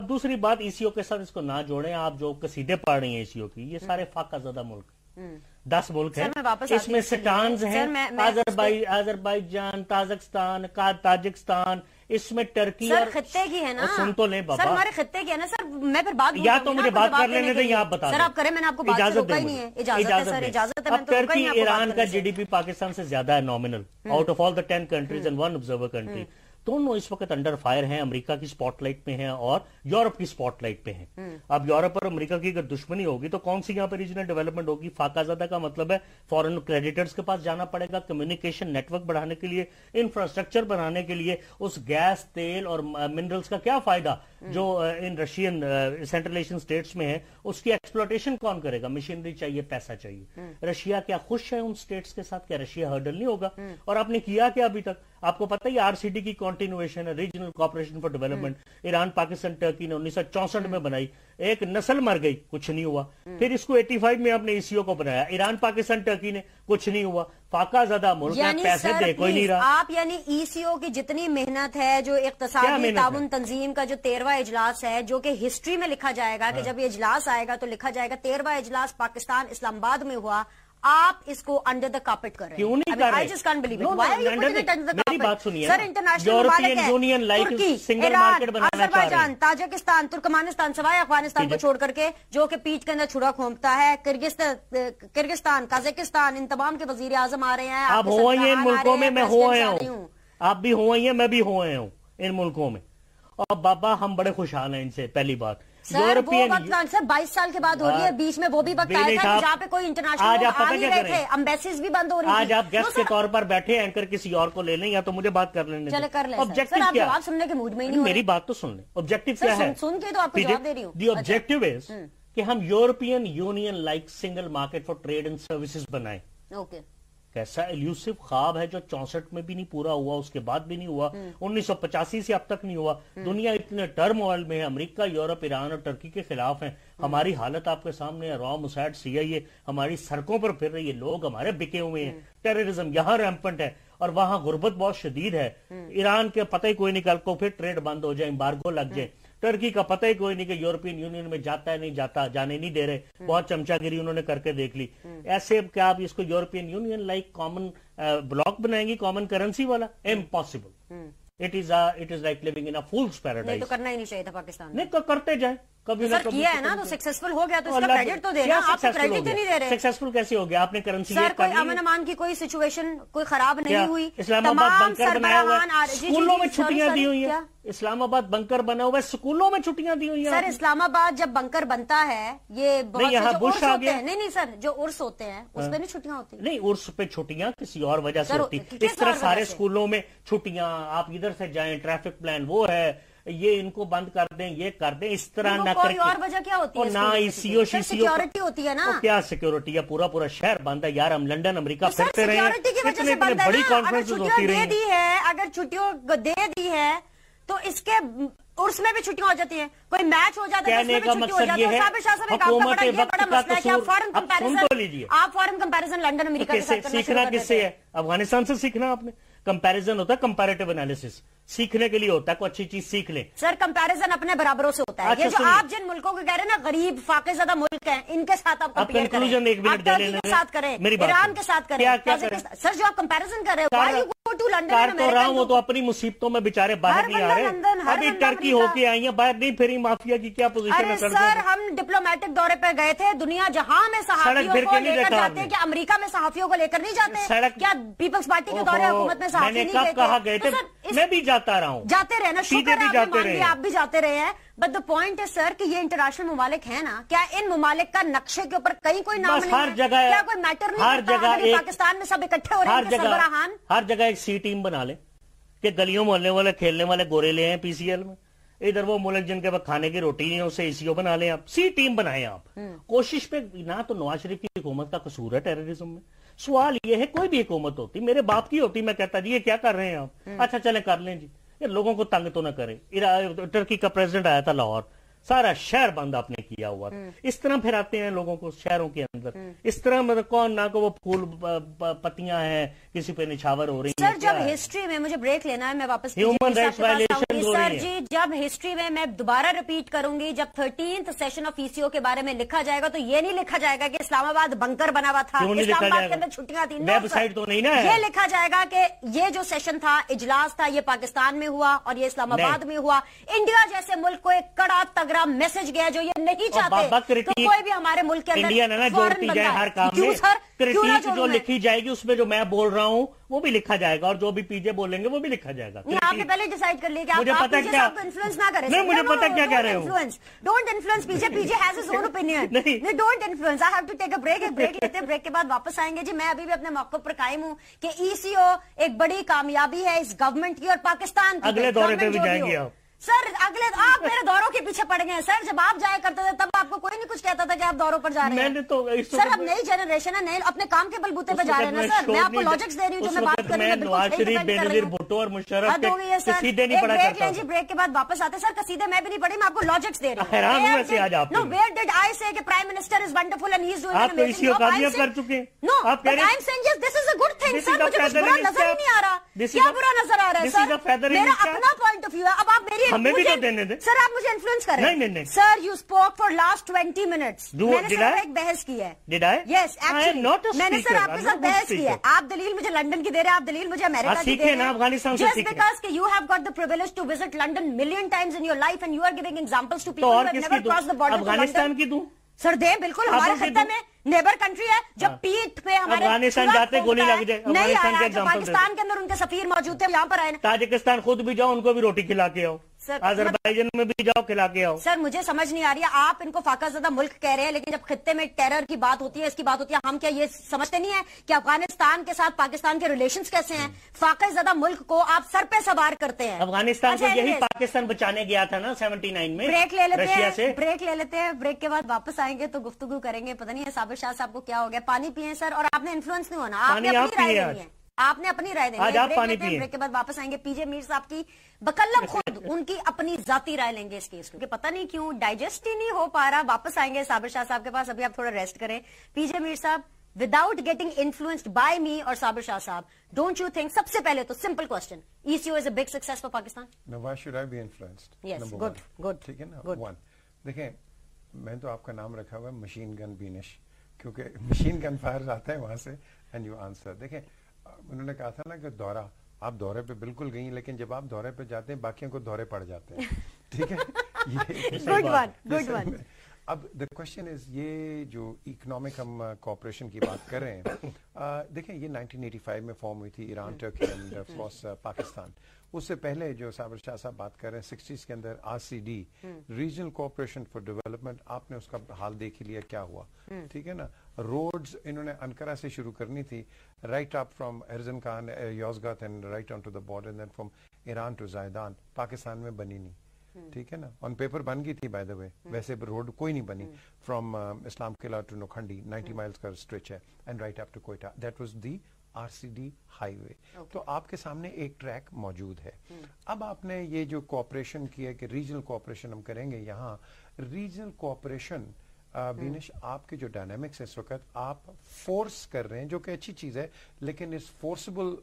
دوسری بات ECO کے ساتھ اس کو نہ جوڑیں. آپ جو قصیدے پڑھ رہی ہیں ECO کی, یہ سارے فاقہ زدہ ملک 10 ملک ہیں, اس میں سٹانز ہیں, آذربائیجان, تاجکستان, اس میں ٹرکی اور خطے کی ہے نا. سن تو لیں بابا, سر ہمارے خطے کی ہے نا. سر میں پھر بات یا تو مجھے بات کر لینے دیں یا آپ بتا دیں. سر آپ کریں, میں نے آپ کو بات سے روکا ہی نہیں ہے. اجازت ہے سر, اجازت ہے. اب ٹرکی ایران کا GDP پاکستان سے زیادہ ہے nominal, out of all the 10 countries and 1 observer country. دونوں اس وقت انڈر فائر ہیں, امریکہ کی سپاٹ لائٹ پہ ہیں اور یورپ کی سپاٹ لائٹ پہ ہیں. اب یورپ اور امریکہ کی اگر دشمنی ہوگی تو کون سی یہاں پہ ریجنل ڈیولپمنٹ ہوگی؟ فاقہ زدہ کا مطلب ہے فورن کریڈیٹرز کے پاس جانا پڑے گا کمیونیکیشن نیٹ ورک بڑھانے کے لیے, انفراسٹرکچر بنانے کے لیے. اس گیس, تیل اور منرلز کا کیا فائدہ جو ان رشین سینٹرل ایشین سٹیٹس میں ہے, اس کی ایکسپلوٹیشن کون کرے گا؟ مشینری چاہیے, پیسہ چاہیے. رشیا کیا خوش ہے ان سٹیٹس کے ساتھ؟ کیا رشیا ہرڈل نہیں ہوگا؟ اور آپ نے کیا کیا ابھی تک؟ آپ کو پتہ ہی RCD کی کنٹینویشن ہے, regional cooperation for development. Iran Pakistan Turkey نے 1964 میں بنائی, ایک نسل مر گئی, کچھ نہیں ہوا. پھر اس کو 85 میں آپ نے ECO کو بنایا, ایران پاکستان ٹرکی نے, کچھ نہیں ہوا. فاقہ زدہ ملک ہے, پیسے دے کوئی نہیں رہا. آپ یعنی ECO کی جتنی محنت ہے, جو اقتصادی تعاون تنظیم کا جو 13واں اجلاس ہے, جو کہ ہسٹری میں لکھا جائے گا کہ جب یہ اجلاس آئے گا تو لکھا جائے گا 13واں اجلاس پاکستان اسلام آباد میں ہوا, آپ اس کو انڈر دا کارپٹ کر رہے ہیں. کیوں نہیں کر رہے؟ میری بات سنیے, European union like single market بنانا چاہ رہے ہیں. تاجکستان, ترکمانستان سوائے افغانستان کو چھوڑ کر کے, جو کہ پیٹ کے اندر چھڑا کھونپتا ہے, کرگستان, قازقستان, ان تمام کے وزیر اعظم آ رہے ہیں. آپ ہو آئی ہیں ان ملکوں میں, میں ہو آیا ہوں, آپ بھی ہو آئی ہیں, میں بھی ہو آیا ہوں ان ملکوں میں. اور بابا ہم بڑے خوشحال ہیں ان سے. پہلی بات, سر وہ وقت سر 22 سال کے بعد ہو رہی ہے, بیچ میں وہ بھی وقت آیا تھا جہاں پہ کوئی انٹرنیشنل آ نہیں رہے تھے, امبیسیز بھی بند ہو رہی تھی. آج آپ گیسٹ کے طور پر بیٹھے, اینکر کسی اور کو لے لیں یا تو مجھے بات کر لینے دیں. چلے کر لیں سر, آپ جواب سننے کے موڈ میں ہی نہیں. میری بات تو سن لیں. آبجیکٹو کیا ہے؟ سن کے تو آپ کو جواب دے رہی ہوں. دی آبجیکٹو از کہ ہم European union like single market for trade and services بنائیں. اوکے, کیسا ایلیوسو خواب ہے جو 64 میں بھی نہیں پورا ہوا, اس کے بعد بھی نہیں ہوا, 1985 سے اب تک نہیں ہوا. دنیا اتنے ٹرموائل میں ہے, امریکہ, یورپ, ایران اور ٹرکی کے خلاف ہیں. ہماری حالت آپ کے سامنے ہے, را موساد, CIA ہماری سڑکوں پر پھر رہی ہے, لوگ ہمارے بکے ہوئے ہیں, ٹیررزم یہاں ریمپنٹ ہے اور وہاں غربت بہت شدید ہے. ایران کے پتہ ہی کوئی نہیں کل کو پھر ٹریڈ بند ہو جائے, امبارگو لگ جائے. ٹرکی کا پتہ ہی کوئی نہیں کہ یورپین یونین میں جاتا ہے نہیں جاتا, جانے نہیں دے رہے, بہت چمچا گیری انہوں نے کر کے دیکھ لی. ایسے کیا آپ اس کو European union like common bloc بنائیں گی, کامن کرنسی والا؟ Impossible. It is like living in a fool's paradise. تو کرنا ہی نہیں چاہیے تھا پاکستان نے, کرتے جائیں کبھی نہ کبھی. کیا ہے نا, تو سکسیسفل ہو گیا تو اس کا کریڈٹ تو دینا. آپ کریڈٹ نہیں دے رہے. سکسیسفل کیسے ہو گیا؟ آپ نے کرنسی سر کوئی امن امان کی کوئی سچویشن کوئی خراب نہیں ہوئی. اسلام آباد بنکر بنایا ہوا ہے, اسکولوں میں چھٹیاں دی ہوئی ہیں. اسلام آباد بنکر بنا ہوا ہے, اسکولوں میں چھٹیاں دی ہوئی ہیں. سر اسلام آباد جب بنکر بنتا ہے, یہ بہت سے جو عرس ہوتے ہیں, نہیں سر, جو عرس ہوتے ہیں اس پہ نہیں چھٹیاں ہوتی. نہیں, عرس پہ چھٹیاں کسی اور وجہ سے ہوتی. اس طرح سارے اسکولوں میں چھٹیاں, آپ ادھر سے جائیں, ٹریفک پلان وہ ہے, یہ ان کو بند کر دیں, یہ کر دیں, اس طرح نہ کر کے. اور وجہ کیا ہوتی ہے؟ نہ ECO سیکیورٹی ہوتی ہے نا. کیا سیکیورٹی ہے؟ پورا شہر بند ہے یار. ہم لنڈن, امریکہ پھرتے رہے ہیں, اتنے بڑی کانفرنس ہوتی رہی ہیں. اگر چھٹیوں دے دی ہے تو اس کے عرس میں بھی چھٹیاں ہو جاتی ہیں, کوئی میچ ہو جاتا ہے, کہنے کا مقصد یہ ہے حکومت وقت کا قصور. آپ فارن کمپیریزن لنڈن امریکہ کے ساتھ سیکھنا کس سے ہے؟ افغانستان سے سیکھنا. آپ نے کمپیریزن ہوتا ہے, کمپیریٹو انالیسس سیکھنے کے لیے ہوتا ہے, کوئی اچھی چیز سیکھ لیں. سر کمپیریزن اپنے برابروں سے ہوتا ہے. یہ جو آپ جن ملکوں کو کہہ رہے ہیں نا غریب فاقہ زدہ ملک ہیں, ان کے ساتھ آپ کمپیئر کریں, آپ ٹرکی کے ساتھ کریں, ایران کے ساتھ کریں. سر جو آپ کمپیریزن کر رہے ہیں, کر رہا ہوں, وہ تو اپنی مصیبتوں میں بیچارے باہر نہیں آ رہے. ابھی ٹرکی ہو کے آئی ہیں, باہر نہیں پھری. مافیا کی کیا پوزیشن ہے؟ سر ہم ڈپلومیٹک دورے پہ گئے تھے, دنیا جہاں میں صحافیوں کو لے کر جاتے ہیں, کیا امریکہ میں صحافیوں کو لے کر نہیں جاتے؟ کیا پیپلز پارٹی کے دورے حکومت میں صحافی نہیں کب کہا گئے تھے؟ میں بھی جاتا رہا ہوں. جاتے رہے نا, شکر ہے آپ بھی جاتے رہے ہیں. بٹ دا پوائنٹ ہے سر کہ یہ انٹرنیشنل ممالک ہیں نا, کیا ان ممالک کا نقشے کے اوپر کہیں کوئی نام نہیں ہے؟ کیا کوئی میٹر نہیں کرتا؟ پاکستان میں سب اکٹھے ہو رہے ہیں سربراہان, ہر جگہ ایک سی ٹیم بنا لیں کہ گلیوں محلے والے کھیلنے والے گورے لے ہیں PCL میں. ادھر وہ ملک جن کے پاس کھانے کی روٹی نہیں ہے, اسے ECO بنا لیں. آپ سی ٹیم بنائیں. آپ کوشش پہ نہ تو نواز شریف کی حکومت کا قصور ہے ٹیررزم میں. سوال یہ ہے, کوئی بھی حکومت ہوتی, میرے باپ کی ہوتی, میں کہتا جی یہ کیا کر رہے ہیں آپ, اچھا چلیں کر لیں جی, یہ لوگوں کو تنگ تو نہ کریں. ٹرکی کا پریزیڈنٹ آیا تھا لاہور, सारा शहर बंद आपने किया हुआ था। इस तरह फिर आते हैं लोगों को शहरों के अंदर, इस तरह मतलब कौन ना को वो फूल पत्तियां हैं किसी पे निछावर हो रही हैं। सर जब हिस्ट्री में, मुझे ब्रेक लेना है, मैं वापस ह्यूमन राइट्स वायलेशन हो रही सर जी, जब हिस्ट्री में, मैं दोबारा रिपीट करूंगी, जब 13th सेशन ऑफ ईसीओ के बारे में लिखा जाएगा तो ये नहीं लिखा जाएगा कि इस्लामाबाद बंकर बना हुआ था, इस्लामाबाद के अंदर छुट्टियां थी, वेबसाइट तो नहीं ना है। ये लिखा जाएगा कि ये जो सेशन था, इजलास था, ये पाकिस्तान में हुआ और ये इस्लामाबाद में हुआ। इंडिया जैसे मुल्क को एक कड़ा तगड़ा मैसेज गया जो ये नहीं चाहते तो कोई भी हमारे मुल्क के अंदर इंडिया ने ना जोड़ती जाए हर काम में। क्रिटिक जो लिखी जाएगी उसमें जो मैं बोल रहा हूँ वो भी लिखा जाएगा और जो भी पीजे बोलेंगे वो भी लिखा जाएगा। आपने पहले डिसाइड कर लिया कि मुझे पता क्या इन्फ्लुएंस ना करें। नहीं, मुझे पता क्या कह रहे हो। Don't influence PJ, PJ has his own opinion. नहीं, don't influence. I have to take a break. एक ब्रेक लेते हैं, ब्रेक के बाद वापस आएंगे जी। मैं अभी भी अपने मौके पर कायम हूँ कि ईसीओ एक बड़ी कामयाबी है इस गवर्नमेंट की और पाकिस्तान की। अगले दौरे पे भी जाएंगे आप सर। आप मेरे दौरों के पीछे पड़ गए सर। जब आप जाया करते थे तब आपको कोई नहीं कुछ कहता था कि आप दौरों पर जा रहे हैं। मैंने तो सर अब नई जनरेशन है, नए अपने काम के बलबूते पे जा रहे हैं ना सर। मैं आपको लॉजिक्स दे रही हूँ जो मैं बात कर रही हूँ। नवाज शरीफ, बेनजीर भुट्टो और मुशर्रफ के कसीदे नहीं पढ़ा करता। जी ब्रेक के बाद वापस आते सर। कसीदे मैं भी नहीं पढ़ी, मैं आपको लॉजिक्स दे रही हूँ। हैरान हूँ वैसे आज आप। No, where did I say कि prime minister is wonderful and he is doing आप इसी का भी कर चुके। No, but I am saying yes this is a good thing sir. मुझे कुछ बुरा नजर ही नहीं आ रहा। क्या बुरा नजर आ रहा है सर? मेरा अपना पॉइंट ऑफ व्यू है। अब आप मेरी हमें भी तो देने दे सर। आप मुझे इन्फ्लुएंस कर रहे हैं। नहीं। Sir you spoke for last 20 minutes. मैंने सिर्फ एक बहस की है। Did I? Yes, actually. मैंने सर आपके साथ बहस की है। आप दलील मुझे लंदन की दे रहे हैं, आप दलील मुझे अमेरिका की दे रहे हैं। अफगानिस्तान से Just because कि you have got the privilege to visit London million times in your life and you are giving examples to people who have never crossed the border to London. Afghanistan की दूं sir दे बिल्कुल। हमारे खत्ते में neighbour country है। जब पीठ पे हमारे अफगानिस्तान जाते गोली लग जाए। नहीं आया, पाकिस्तान के अंदर उनके सफीर मौजूद थे, यहाँ पर आए। ताजिकिस्तान खुद भी जाओ, उनको भी रोटी खिला के आओ। अजरबैजान में भी जाओ, खिला के आओ। सर मुझे समझ नहीं आ रही है, आप इनको फाका ज़दा मुल्क कह रहे हैं, लेकिन जब खित्ते में टेरर की बात होती है, इसकी बात होती है, हम क्या ये समझते नहीं है कि अफगानिस्तान के साथ पाकिस्तान के रिलेशंस कैसे हैं? फाका ज़दा मुल्क को आप सर पे सवार करते हैं। अफगानिस्तान को यही पाकिस्तान बचाने गया था ना 79 में। ब्रेक ले लेते हैं, ब्रेक ले लेते हैं। ब्रेक के बाद वापस आएंगे तो गुफ्तगू करेंगे। पता नहीं है साबिर शाह साहब को क्या हो गया। पानी पिए सर, और आपने इन्फ्लुएंस नहीं होना, आपने अपनी राय देनी है। आपने अपनी राय देनी है। ब्रेक के बाद वापस आएंगे। पीजे मीर साहब की बकल्लम खुद उनकी अपनी जाती राय लेंगे इस केस को। पता नहीं क्यों डाइजेस्ट ही नहीं हो पा रहा। वापस आएंगे साबिर शाह साहब के पास। अभी आप थोड़ा रेस्ट करें। पीजे मीर साहब, विदाउट गेटिंग इन्फ्लुएंस्ड बाय मी और साबिर शाह साहब, डोंट यू थिंक, सबसे पहले तो simple question, ECO is a big success for Pakistan? No, why should I be influenced? Yes, good, ठीक है ना। वन, देखें, मैं तो आपका नाम रखा हुआ है मशीन गन बीनिश, क्योंकि मशीन गन फायर आता है वहां से एंड यू आंसर। देखें, उन्होंने कहा था ना कि दौरा, आप दौरे पे बिल्कुल गई, लेकिन जब आप दौरे पे जाते हैं बाकियों को दौरे पड़ जाते हैं। ठीक है, ये गुड वन। अब द क्वेश्चन इज, ये जो इकोनॉमिक हम कोऑपरेशन की बात कर रहे हैं, देखें ये 1985 में फॉर्म हुई थी, Iran, Turkey end of course Pakistan. उससे पहले जो साबिर शाह साहब बात कर रहे हैं 60s के अंदर RCD, regional cooperation for development, आपने उसका हाल देख ही लिया क्या हुआ। ठीक है ना। रोड्स इन्होंने अनकरा से शुरू करनी थी, right up from Erzincan, Yozgat and right on to the border, then from Iran to Zahedan. Pakistan में बनी नहीं। ठीक है ना। ऑन पेपर बन गई थी बाय द वे, वैसे रोड कोई नहीं बनी। From Islam Qila to Nokkundi 90 miles का स्ट्रेच है and right up to Quetta, that was the RCD highway. तो आपके सामने एक ट्रैक मौजूद है। अब आपने ये जो कोऑपरेशन की है कि रीजनल कोऑपरेशन हम करेंगे, यहाँ रीजनल कोऑपरेशन बीनिश, आपके जो डायनामिक्स है इस वक्त, आप फोर्स कर रहे हैं, जो कि अच्छी चीज है, लेकिन इस फोर्सेबल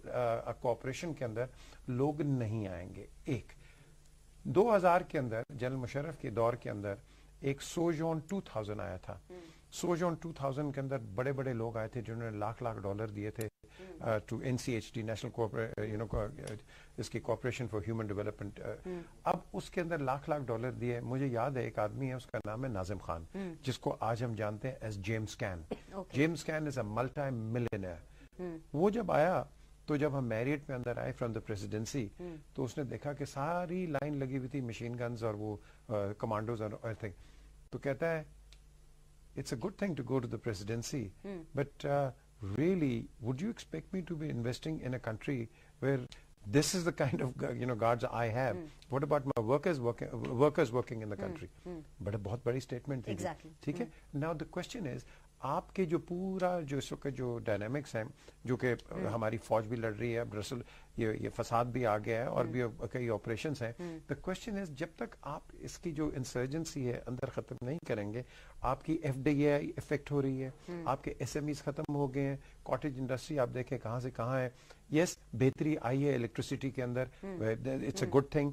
कोऑपरेशन के अंदर लोग नहीं आएंगे। एक 2000 के अंदर जनरल मुशर्रफ के दौर के अंदर एक सोजोन 2000 आया था। सोजोन 2000 के अंदर बड़े बड़े लोग आए थे जिन्होंने लाख लाख डॉलर दिए थे टू NCHD, नेशनल इसकी कॉर्पोरेशन फॉर ह्यूमन डेवलपमेंट। अब उसके अंदर लाख लाख डॉलर दिए। मुझे याद है एक आदमी है, उसका नाम है नाजिम खान, जिसको आज हम जानते हैं as James Caan. James Caan is a multimillionaire. वो जब आया तो जब हम मैरियट में अंदर आए फ्रॉम द प्रेसिडेंसी, तो उसने देखा कि सारी लाइन लगी हुई थी मशीन गन्स और वो कमांडोज और एवरीथिंग। तो कहता है it's a good thing to go to the presidency, but really, would you expect me to be investing in a country where this is the kind of guards I have? What about my workers working in the country? But a बहुत बड़ी statement थी। Exactly. ठीक है। Now the question is, आपके जो पूरा जो इस वक्त जो डायनामिक्स हैं, जो कि हमारी फौज भी लड़ रही है, अब یہ فساد بھی آ گیا ہے اور بھی کئی آپریشنز ہیں. دا کوشچن از جب تک آپ اس کی جو انسرجنسی ہے اندر ختم نہیں کریں گے, آپ کی ایف ڈی اے افیکٹ ہو رہی ہے, آپ کے ایس ایم ایز ختم ہو گئے ہیں, کاٹیج انڈسٹری آپ دیکھیں کہاں سے کہاں ہے. یس بہتری آئی ہے الیکٹریسٹی کے اندر, it's a good thing,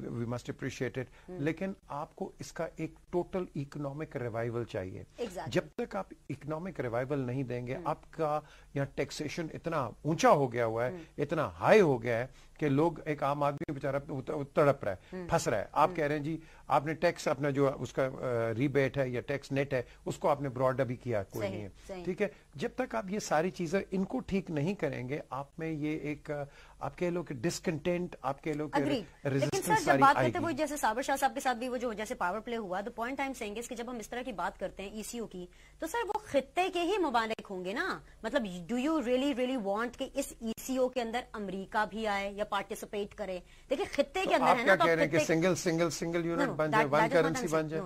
we must appreciate it, لیکن آپ کو اس کا ایک ٹوٹل اکنامک ریوائول چاہیے. جب تک آپ اکنامک ریوائول نہیں دیں گے, آپ کا یہاں ٹیکسیشن اتنا اونچا ہو گیا ہوا ہے, اتنا ہائی ہو گیا ہے کہ لوگ, ایک عام آدمی بیچارہ تڑپ رہا ہے, پھنس رہا ہے. آپ کہہ رہے ہیں جی آپ نے ٹیکس اپنا جو اس کا ریبیٹ ہے یا ٹیکس نیٹ ہے اس کو آپ نے براڈ ابھی کیا کوئی نہیں ہے, ٹھیک ہے. جب تک آپ یہ ساری چیزیں ان کو ٹھیک نہیں کریں گے, آپ میں یہ ایک آپ کہہ لو کہ ڈسکنٹینٹ, آپ کہہ لو کہ ریزسٹنس ساری آئے گی. وہ جیسے صابر شاہ صاحب کے ساتھ بھی وہ جو جیسے پاور پلے ہوا, the point I'm saying is کہ جب ہم اس طرح کی بات کرتے ہیں ای سی او کی, تو سر وہ خطے کے ہی ممالک ہوں گے نا. مطلب ڈو یو ریئلی وانٹ کہ اس ای سی او کے اندر امریکہ بھی آئے یا پارٹیسپیٹ کرے؟ دیکھیے خطے کے اندر ہے نا, آپ کیا کہہ رہے ہیں کہ سنگل یونٹ بن جائے, ون کرنسی بن جائے؟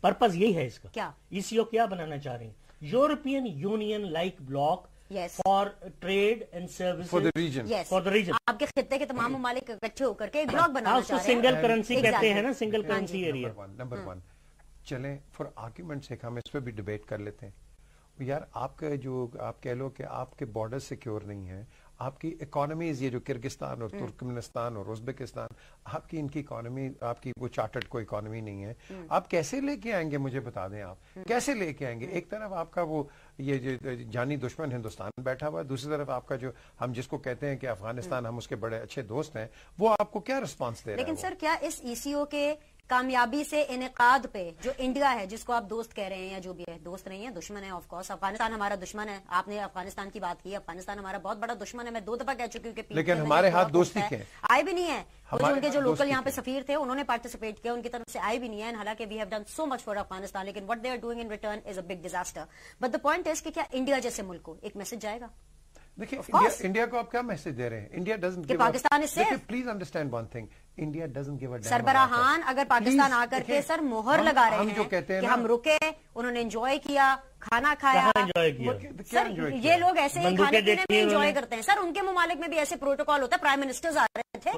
پرپز یہی ہے اس کا. کیا ای سی او کیا بنانا چاہ رہے ہیں؟ European union like bloc for trade and services for the region. آپ کے خطے کے تمام ممالک اکٹھے ہو کر کے ایک بلاک بنانا چاہ رہے ہیں. سنگل کرنسی کہتے ہیں نا, single currency area. Number one, چلیں فار آرگیومنٹ سے ہم اس پہ بھی ڈیبیٹ کر لیتے ہیں. یار آپ کا جو آپ کہہ لو کہ آپ کے بارڈر سیکیور نہیں ہے, آپ کی اکانومیز, یہ جو کرگستان اور ترکمنستان اور ازبکستان, آپ کی ان کی اکانومی, آپ کی وہ چارٹرڈ کوئی اکانومی نہیں ہے. آپ کیسے لے کے آئیں گے مجھے بتا دیں, آپ کیسے لے کے آئیں گے؟ ایک طرف آپ کا وہ یہ جو جانی دشمن ہندوستان بیٹھا ہوا ہے, دوسری طرف آپ کا جو ہم جس کو کہتے ہیں کہ افغانستان, ہم اس کے بڑے اچھے دوست ہیں, وہ آپ کو کیا رسپانس دے رہا ہے؟ لیکن سر کیا اس ای سی او کے کامیابی سے انعقاد پہ جو انڈیا ہے, جس کو آپ دوست کہہ رہے ہیں یا جو بھی ہے, دوست نہیں ہے, دشمن ہے آف کورس. افغانستان ہمارا دشمن ہے. آپ نے افغانستان کی بات کی, افغانستان ہمارا بہت بڑا دشمن ہے, میں 2 دفعہ کہہ چکی ہوں کہ لیکن ہمارے ہاتھ دوستی کے آئے بھی نہیں ہے. ان کے جو لوکل یہاں پہ سفیر تھے انہوں نے پارٹیسپیٹ کیا, ان کی طرف سے آئے بھی نہیں ہے. حالانکہ we have done so much for Afghanistan, لیکن what they are doing in return is a big disaster. But the point is کہ کیا انڈیا جیسے ملک کو ایک میسج جائے گا؟ دیکھیں انڈیا کو آپ کیا میسج دے رہے ہیں؟ India doesn't give Pakistan is safe. Please understand one thing, India doesn't give a damn. سربراہان اگر پاکستان آ کر کے سر مہر لگا رہے ہیں کہ ہم رکے, انہوں نے انجوائے کیا, کھانا کھایا. سر یہ لوگ ایسے ہی کھانے پینے میں انجوائے کرتے ہیں. سر ان کے ممالک میں بھی ایسے پروٹوکال ہوتا ہے, پرائم منسٹرز آ رہے تھے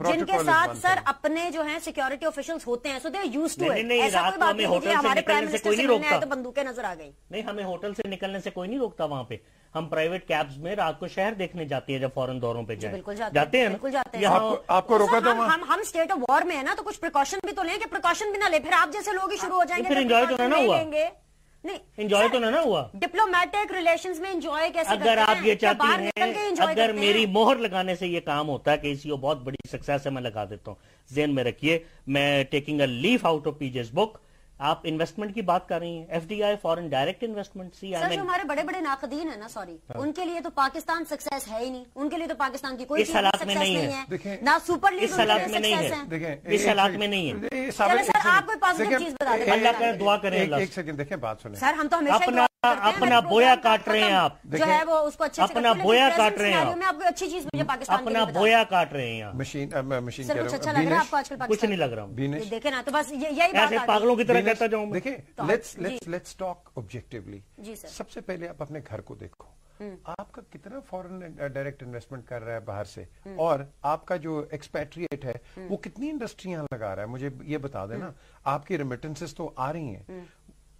جن کے ساتھ سر اپنے جو ہیں سیکورٹی آفیشلز ہوتے ہیں, so they are used to it. ایسا کوئی بات نہیں کہ ہمارے پرائم منسٹر سے ملنے آئے تو بندوقیں نظر آ گئی. نہیں, ہمیں ہوٹل سے نکلنے سے کوئی نہیں روکتا. وہاں پہ ہم پرائیویٹ کیبز میں رات کو شہر دیکھنے جاتے ہیں جب فورن دوروں پہ جائیں. بالکل جاتے ہیں, بالکل جاتے ہیں. آپ کو روکا تو ہم اسٹیٹ آف وار میں ہے نا, تو کچھ پریکاشن بھی تو لیں, کہ پریکاشن بھی نہ لے پھر آپ جیسے لوگ ہی شروع ہو جائیں گے. پھر انجوائے تو نہ ہوا. نہیں, انجوائے تو نہ ہوا. ڈپلومیٹک ریلیشنز میں انجوائے کیسے کرتے ہیں؟ اگر آپ یہ چاہتی ہیں, اگر میری مہر لگانے سے یہ کام ہوتا ہے کہ اسی بہت بڑی سکسیس ہے, میں لگا دیتا ہوں. ذہن میں رکھیے, میں taking a leaf out of P J's book. آپ انویسٹمنٹ کی بات کر رہی ہیں, F D I, foreign direct investment. Sir جو ہمارے بڑے بڑے ناقدین ہیں نا, سوری, ان کے لیے تو پاکستان سکسیس ہے ہی نہیں. ان کے لیے تو پاکستان کی کوئی حالات میں نہیں ہے, نہ سپر لیگ اس حالات میں نہیں ہے, اس حالات میں نہیں ہے. سر آپ کوئی پازیٹیو چیز بتا دیں. اللہ کا دعا کریں. ایک سیکنڈ دیکھیں, بات سنیں. سر ہم تو ہمیشہ اپنا بویا کاٹ رہے ہیں آپ, جو ہے وہ اس کو اچھے سے اپنا بویا کاٹ رہے ہیں. میں آپ کو اچھی چیز مجھے پاکستان اپنا بویا کاٹ رہے ہیں. مشین سر کچھ اچھا لگ رہا ہے آپ کو آج کل کچھ نہیں لگ رہا ہوں. دیکھیں نا, تو بس یہی بات, پاگلوں کی طرح کہتا جاؤں. دیکھیں, لیٹس ٹاک آبجیکٹیولی. سب سے پہلے آپ اپنے گھر کو دیکھو, آپ کا کتنا فورن ڈائریکٹ انویسٹمنٹ کر رہا ہے باہر سے, اور آپ کا جو ایکسپیٹریٹ ہے وہ کتنی انڈسٹریاں لگا رہا ہے. مجھے یہ بتا دیں نا, آپ کی ریمیٹنسز تو آ رہی ہیں.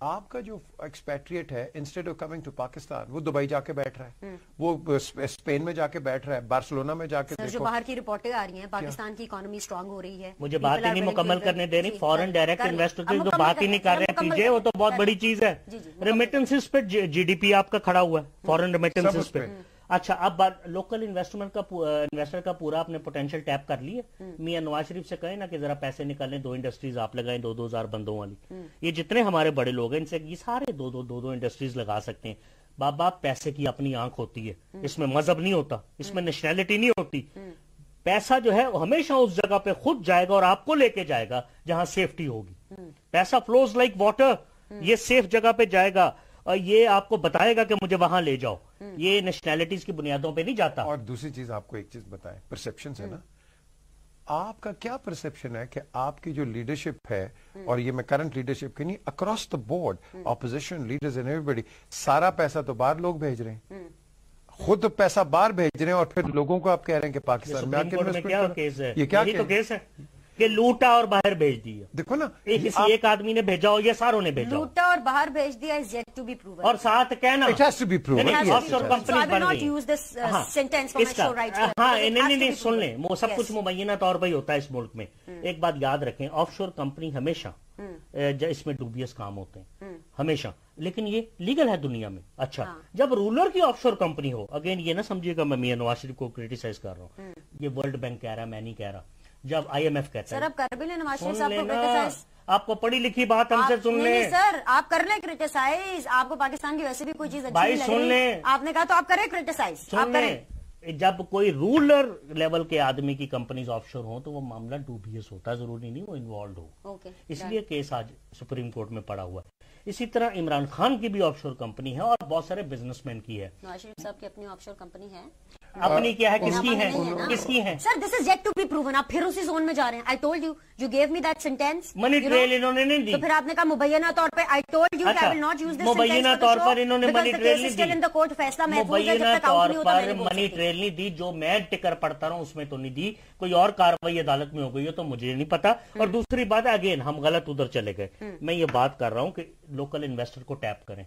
آپ کا جو ایکسپیٹریٹ ہے, instead of coming to Pakistan, وہ دبئی جا کے بیٹھ رہا ہے, وہ اسپین میں جا کے بیٹھ رہا ہے, بارسلونا میں جا کے. جو باہر کی رپورٹیں آ رہی ہیں, پاکستان کی اکانومی اسٹرانگ ہو رہی ہے. مجھے بات ہی نہیں مکمل کرنے دے رہی. فورن ڈائریکٹ انویسٹر کی جو بات ہی نہیں کر رہے پیجے, وہ تو بہت بڑی چیز ہے. ریمیٹنسز پہ جی ڈی پی آپ کا کھڑا ہوا ہے, فورن ریمیٹنسز پہ. اچھا, اب لوکل انویسٹر کا پورا اپنے پوٹینشیل ٹیپ کر لیے. میاں نواز شریف سے کہیں نا کہ ذرا پیسے نکالیں, 2 انڈسٹریز آپ لگائیں 2,000 بندوں والی. یہ جتنے ہمارے بڑے لوگ ہیں, ان سے یہ سارے 2 انڈسٹریز لگا سکتے ہیں. بابا پیسے کی اپنی آنکھ ہوتی ہے, اس میں مذہب نہیں ہوتا, اس میں نیشنلٹی نہیں ہوتی. پیسہ جو ہے ہمیشہ اس جگہ پہ خود جائے گا اور آپ کو لے کے جائے گا جہاں سیفٹی ہوگی. پیسہ فلوز لائک واٹر, یہ سیف جگہ پہ جائے گا اور یہ آپ کو بتائے گا کہ مجھے وہاں لے جاؤ. یہ نیشنلٹیز کی بنیادوں پہ نہیں جاتا. اور دوسری چیز آپ کو ایک چیز بتائیں, پرسپشن ہے نا, آپ کا کیا پرسپشن ہے کہ آپ کی جو لیڈرشپ ہے, اور یہ میں کرنٹ لیڈرشپ کی نہیں, across the board, opposition leaders and everybody, سارا پیسہ تو باہر لوگ بھیج رہے ہیں. खुद पैसा बाहर भेज रहे हैं और फिर लोगों को आप कह रहे हैं कि पाकिस्तान में आके में क्या केस है? ये क्या तो केस है कि लूटा और बाहर भेज दिया। देखो ना, एक आदमी ने भेजा हो या सारों ने भेजा, लूटा और बाहर भेज दिया is yet to be proven. और साथ कहना it has to be proven. Offshore company बन गई। नहीं, सुन लें, वो सब कुछ मुबैना तौर पर ही होता है इस मुल्क में। एक बात याद रखें, ऑफशोर कंपनी हमेशा इसमें डूबियस काम होते हैं हमेशा, लेकिन ये लीगल है दुनिया में। अच्छा, जब रूलर की ऑफशोर कंपनी हो, अगेन ये ना समझिएगा मैं मियां नवाज शरीफ को क्रिटिसाइज कर रहा हूँ, ये वर्ल्ड बैंक कह रहा है, मैं नहीं कह रहा। जब IMF कहता है, सर आप कर भी ले नवाज शरीफ साहब को क्रिटिसाइज, आपको पढ़ी लिखी बात हमसे सुन ले। सर आप कर ले क्रिटिसाइज, आपको पाकिस्तान की वैसे भी कोई चीज अच्छी नहीं लग रही, आपने कहा तो आप करें क्रिटिसाइज, आप करें। जब कोई रूलर लेवल के आदमी की कंपनीज ऑफशोर हो तो वो मामला डूबियस होता है, जरूरी नहीं वो इन्वॉल्व हो। इसलिए केस आज सुप्रीम कोर्ट में पड़ा हुआ है। इसी तरह इमरान खान की भी ऑफशोर कंपनी है और बहुत सारे बिजनेसमैन की है। नवाज शरीफ साहब की अपनी ऑफशोर कंपनी है? अपनी क्या है, किसकी है, किसकी है? Sir this is yet to be proven. आप फिर उसी जोन में जा रहे हैं। I told you, you gave me that sentence, money trail इन्होंने नहीं दी, तो फिर आपने कहा मुबैना तौर पे। I told you I will not use this sentence. मुबैना तौर पर इन्होंने मनी ट्रेल नहीं दी, इन द कोर्ट फैसला महफूज है, जब तक आउट नहीं होता पर मनी ट्रेल नहीं दी। जो मैं टिकर पढ़ता रहा हूं उसमें तो नहीं दी, कोई और कार्रवाई अदालत में हो गई हो तो मुझे नहीं पता। और दूसरी बात है, अगेन हम गलत उधर चले गए। मैं ये बात कर रहा हूं कि लोकल इन्वेस्टर को टैप करें,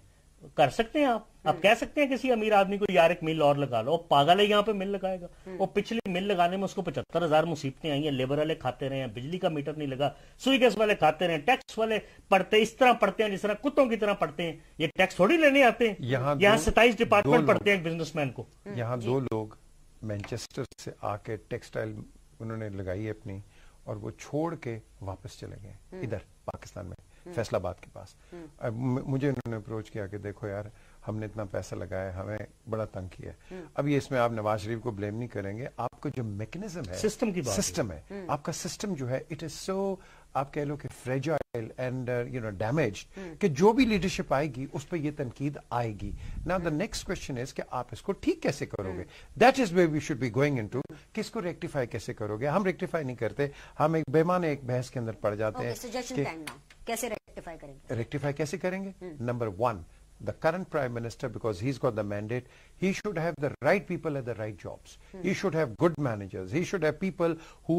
कर सकते हैं आप कह सकते हैं किसी अमीर आदमी को यार एक मिल और लगा लो, पागल है यहाँ पे मिल लगाएगा। वो पिछली मिल लगाने में उसको 75,000 मुसीबतें आई हैं, लेबर वाले खाते रहे हैं, बिजली का मीटर नहीं लगा, सुई गैस वाले खाते रहे, टैक्स वाले पढ़ते इस तरह पढ़ते हैं जिस तरह कुत्तों की तरह पढ़ते हैं। ये टैक्स थोड़ी लेने आते हैं, यहाँ 27 डिपार्टमेंट पढ़ते हैं बिजनेसमैन को। यहाँ 2 लोग मैनचेस्टर से आके टेक्सटाइल उन्होंने लगाई अपनी, और वो छोड़ के वापस चले गए इधर पाकिस्तान में, फैसलाबाद के पास। अब मुझे उन्होंने अप्रोच किया कि देखो यार, हमने इतना पैसा लगाया, हमें बड़ा तंग किया है। अब ये इसमें आप नवाज शरीफ को ब्लेम नहीं करेंगे, आपको जो मैकेनिज्म है, सिस्टम की बात सिस्टम है, आपका सिस्टम जो है, इट इज सो, आप कह लो कि फ्रेजाइल एंड डैमेज्ड, कि जो भी लीडरशिप आएगी उस पर ये तनकीद आएगी। Now the next question is कि आप इसको ठीक कैसे करोगे? That is where we should be going into, कि इसको रेक्टिफाई कैसे करोगे? हम रेक्टिफाई नहीं करते, हम एक बेमाने एक बहस के अंदर पड़ जाते हैं। कैसे रेक्टिफाई करेंगे? रेक्टिफाई कैसे करेंगे? Number 1, the current prime minister, because he's got the mandate, he should have the right people at the right jobs. He should have good managers. He should have people who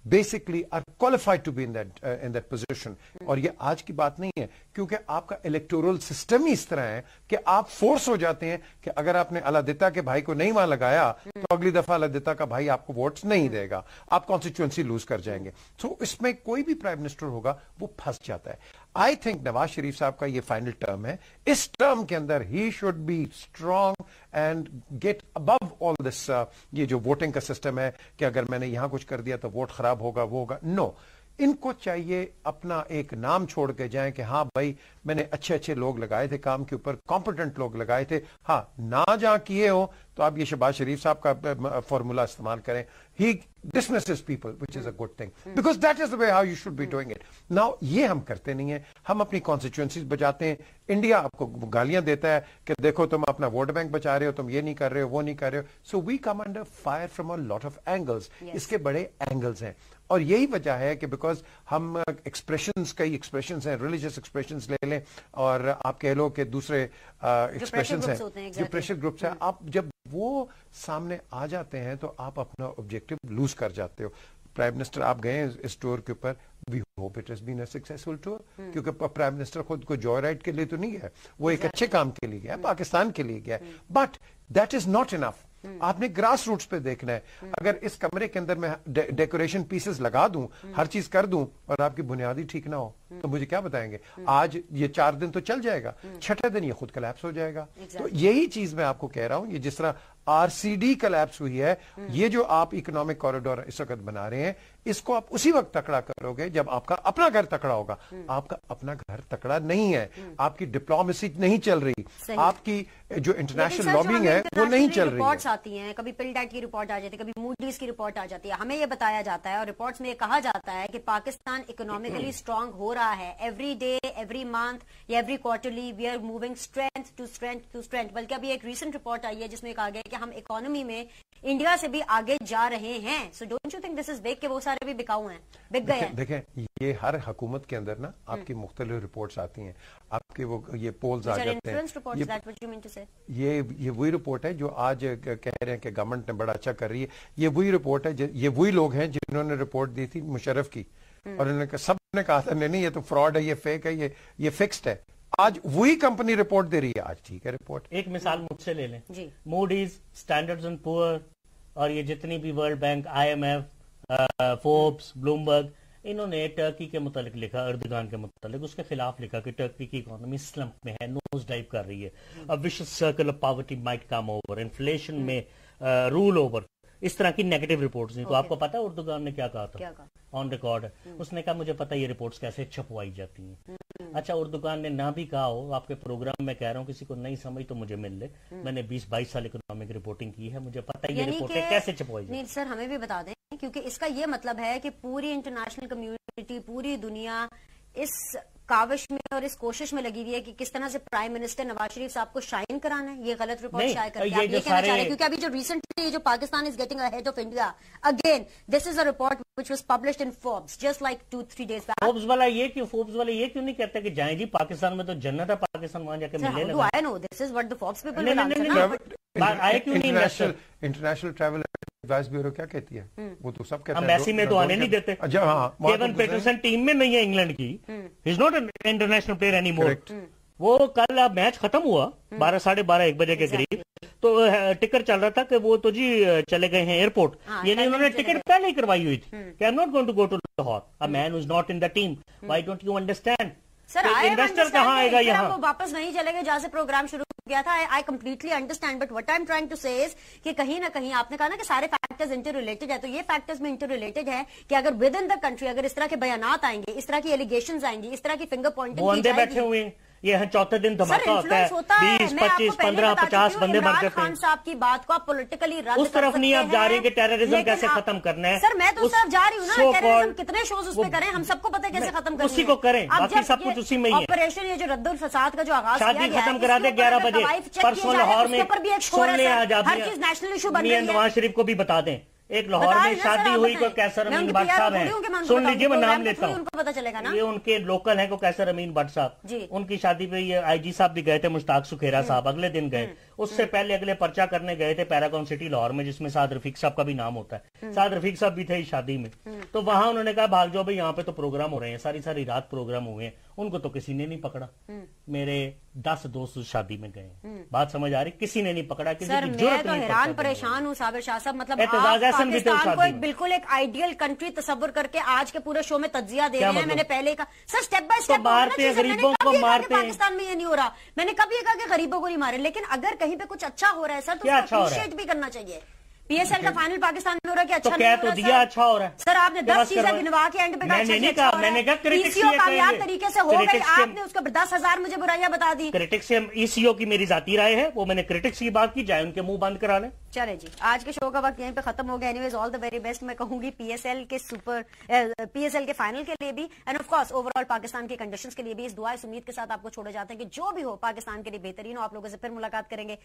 basically are qualified to be in that position. और ये आज की बात नहीं है, क्योंकि आपका electoral system ही इस तरह है कि आप फोर्स हो जाते हैं कि अगर आपने अलादिता के भाई को नहीं वहां लगाया तो अगली दफा अलादिता का भाई आपको वोट्स नहीं देगा, आप कॉन्स्टिट्यूएंसी लूज कर जाएंगे। सो इसमें कोई भी प्राइम मिनिस्टर होगा वो फंस जाता है। आई थिंक नवाज शरीफ साहब का ये फाइनल टर्म है, इस टर्म के अंदर ही should be strong and get above all this, ये जो वोटिंग का सिस्टम है कि अगर मैंने यहां कुछ कर दिया तो वोट खराब होगा, वो होगा। नो, इनको चाहिए अपना एक नाम छोड़ के जाएं कि हाँ भाई मैंने अच्छे अच्छे लोग लगाए थे काम के ऊपर, कॉम्पिटेंट लोग लगाए थे। हाँ, ना जहां किए हो तो आप ये शहबाज शरीफ साहब का फॉर्मूला इस्तेमाल करें, he dismisses people, which is a good thing, because that is the way how you should be doing it. Now ये हम करते नहीं है, हम अपनी कॉन्स्टिट्यूएंसीज बचाते हैं। इंडिया आपको गालियां देता है कि देखो तुम अपना वोट बैंक बचा रहे हो, तुम ये नहीं कर रहे हो, वो नहीं कर रहे हो। So we come under fire from a lot of angles. इसके बड़े एंगल्स हैं और यही वजह है कि बिकॉज हम एक्सप्रेशंस, कई एक्सप्रेशंस हैं, रिलीजियस एक्सप्रेशंस ले लें और आप कह लो कि दूसरे एक्सप्रेशंस हैं जो प्रेशर ग्रुप्स हैं, आप जब वो सामने आ जाते हैं तो आप अपना ऑब्जेक्टिव लूज कर जाते हो। प्राइम मिनिस्टर आप गए इस टूर के ऊपर, we hope it has been a successful tour, क्योंकि प्राइम मिनिस्टर खुद को जॉय राइड के लिए तो नहीं गया, वो एक अच्छे काम के लिए गया, पाकिस्तान के लिए गया, but that is not enough. आपने ग्रास रूट्स पे देखना है। अगर इस कमरे के अंदर मैं डेकोरेशन पीसेस लगा दूं, हर चीज कर दूं और आपकी बुनियादी ठीक ना हो तो मुझे क्या बताएंगे? आज ये 4 दिन तो चल जाएगा, 6ठे दिन ये खुद कोलैप्स हो जाएगा। तो यही चीज मैं आपको कह रहा हूं, ये जिस तरह आरसीडी कोलैप्स हुई है, ये जो आप इकोनॉमिक कॉरिडोर इस वक्त बना रहे हैं, इसको आप उसी वक्त तकड़ा करोगे जब आपका अपना घर तकड़ा होगा। आपका अपना घर तकड़ा नहीं है, आपकी डिप्लोमेसी नहीं चल रही, आपकी जो इंटरनेशनल लॉबिंग है वो नहीं चल रही। रिपोर्ट्स आती हैं, कभी पिलडैट की रिपोर्ट आ जाती है, कभी मूडीज की रिपोर्ट आ जाती है, हमें ये बताया जाता है और रिपोर्ट्स में ये कहा जाता है कि पाकिस्तान इकोनॉमिकली स्ट्रांग हो रहा है। एवरी डे, एवरी मंथ या every quarterly we are moving strength to strength to strength. बल्कि अभी एक रीसेंट रिपोर्ट आई है जिसमें कहा गया है कि हम इकोनॉमी में इंडिया से भी आगे जा रहे हैं. So don't you think this is big कि वो सारे भी बिकाऊ हैं, बिक गए हैं? देखें ये हर हुकूमत के अंदर ना आपकी मुख्तलिफ रिपोर्ट्स आती हैं, आपके वो ये पोल्स आ जाते हैं. ये वही रिपोर्ट है जो आज कह रहे हैं कि गवर्नमेंट ने बड़ा अच्छा कर रही है. ये वही रिपोर्ट है, ये वही लोग हैं जिन्होंने रिपोर्ट दी थी मुशर्रफ की, और उन्होंने सब ने कहा था नहीं ये तो फ्रॉड है, ये फेक है, ये फिक्स्ड है. आज वही कंपनी रिपोर्ट दे रही है. आज ठीक है रिपोर्ट. एक मिसाल मुझसे ले लें, मूडीज, स्टैंडर्ड्स एंड पुअर और ये जितनी भी world bank, IMF, Forbes, Bloomberg, इन्होंने टर्की के मुतालिक लिखा, अर्दगान के मुतालिक उसके खिलाफ लिखा कि टर्की की इकोनॉमी स्लम्प में है, नोज डाइव कर रही है, अब vicious circle of poverty might come over, inflation में रूल ओवर, इस तरह की नेगेटिव रिपोर्ट्स. तो आपको पता है उर्दुगान ने क्या कहा था? ऑन रिकॉर्ड है. उसने कहा मुझे पता है ये रिपोर्ट्स कैसे छपवाई जाती हैं. अच्छा, उर्दुगान ने ना भी कहा हो, आपके प्रोग्राम में कह रहा हूँ, किसी को नहीं समझ तो मुझे मिल ले. मैंने 20-22 साल इकोनॉमिक रिपोर्टिंग की है, मुझे पता है ये रिपोर्टें कैसे छपवाई जाती. नहीं सर, हमें भी बता दें, क्योंकि इसका ये मतलब है कि पूरी इंटरनेशनल कम्युनिटी, पूरी दुनिया इस काविश में और इस कोशिश में लगी हुई है कि किस तरह से प्राइम मिनिस्टर नवाज शरीफ साहब को शाइन कराना है. ये गलत रिपोर्ट शायद करके आप ये कहना चाह रहे हैं, क्योंकि अभी जो रिसेंटली जो Pakistan is getting ahead of India again, this is a report which was published in Forbes just like 2-3 days back. Forbes वाला ये क्यों नहीं कहते कि जाएं जी पाकिस्तान में तो जन्नत है, पाकिस्तान वहां जाके मिले ना. I know this is what the Forbes people will answer. आए क्यों नहीं investor? International travel advice bureau क्या कहती है? वो तो सब कहते हैं एम्बेसी में तो आने नहीं देते. केवन पीटरसन टीम में नहीं है इंग्लैंड की, he is not an international player any more. वो कल अब मैच खत्म हुआ 12-12:30 बजे के करीब, तो टिकट चल रहा था कि वो तो जी चले गए हैं एयरपोर्ट. यानी उन्होंने टिकट पहले ही करवाई हुई थी कि I am not going to go to Lahore, a man who is not in the team. Why don't you understand? Sir investor कहाँ आएगा यहाँ? वो वापस वहीं चले गए जहाँ से प्रोग्राम शुरू किया था. I completely understand, but what I am trying to say is कि कहीं ना कहीं आपने कहा ना कि सारे फैक्टर्स इंटर रिलेटेड है, तो ये फैक्टर्स में इंटर रिलेटेड है कि अगर विद इन द कंट्री अगर इस तरह के बयानात आएंगे, इस तरह की एलिगेशंस आएंगी, इस तरह की फिंगर पॉइंटिंग की जाएगी. बैठे हुए ये चौथे दिन धमाका होता है, 20, 25, 15, 50 बंदे मर जाते हैं. खान साहब की बात को आप पॉलिटिकली रद्द उस तरफ नहीं आप जा रहे हैं कि टेररिज्म कैसे खत्म करना है. सर मैं तो उस तरफ जा रही हूँ ना. टेररिज्म कितने शोज उस पे करें, हम सबको पता है कैसे खत्म करना है. उसी को करें, बाकी सब कुछ उसी में ही है. ऑपरेशन ये जो रद्दुल फसाद का जो आगाज शादी खत्म करा दे 11 बजे परसों लाहौर में, सुनने आ जाती है. हर चीज नेशनल इशू बन रही है. नवाज शरीफ को भी बता दें, एक लाहौर में शादी हुई को कैसर अमीन भट्ट साहब हैं, सुन लीजिए मैं नाम लेता हूँ, उनको पता चलेगा ना. ये उनके लोकल हैं को कैसर अमीन भट्ट साहब, उनकी शादी पे ये IG साहब भी गए थे, मुश्ताक सुखेरा साहब अगले दिन गए. उससे पहले अगले पर्चा करने गए थे पैरागॉन सिटी लाहौर में, जिसमें साद रफीक साहब का भी नाम होता है. साद रफीक साहब भी थे इस शादी में. तो वहां उन्होंने कहा भाग जाओ भाई, यहाँ पे तो प्रोग्राम हो रहे हैं, सारी रात प्रोग्राम हुए हैं. उनको तो किसी ने नहीं पकड़ा. मेरे 10 दोस्त उस शादी में गए. बात समझ आ रही? किसी ने नहीं पकड़ा. किसी की जरूरत नहीं. हैरान परेशान हूँ साबिर शाह साहब, मतलब पाकिस्तान को बिल्कुल एक आइडियल कंट्री तस्वर करके आज के पूरे शो में तज्जिया दे रहे हैं. मैंने पहले कहा सर स्टेप बाय स्टेप मारते गरीबों को मारते. पाकिस्तान में ये नहीं हो रहा. मैंने कभी कहा कि गरीबों को नहीं मारे, लेकिन अगर कहीं पे कुछ अच्छा हो रहा है सर तो अप्रिशिएट भी करना चाहिए. PSL का फाइनल पाकिस्तान में हो रहा है कि अच्छा नहीं हो रहा? दिया अच्छा हो रहा है सर. आपने 10 चीजें गिनवा के एंड पे ECO कामयाब तरीके से हो गई, आपने उसको 10,000 मुझे बुराइयां बता दी. क्रिटिक्स से ECO की मेरी जाती राय है, वो मैंने क्रिटिक्स की बात की, जाए उनके मुंह बंद करा लें. चले जी, आज के शो का वक्त यहीं पे खत्म हो गया. Anyways all the very best मैं कहूंगी PSL के फाइनल के लिए भी, end of course overall Pakistan की कंडीशंस के लिए भी. इस दुआ इस उम्मीद के साथ आपको छोड़े जाते हैं कि जो भी हो पाकिस्तान के लिए बेहतरीन हो. आप लोगों से फिर मुलाकात करेंगे.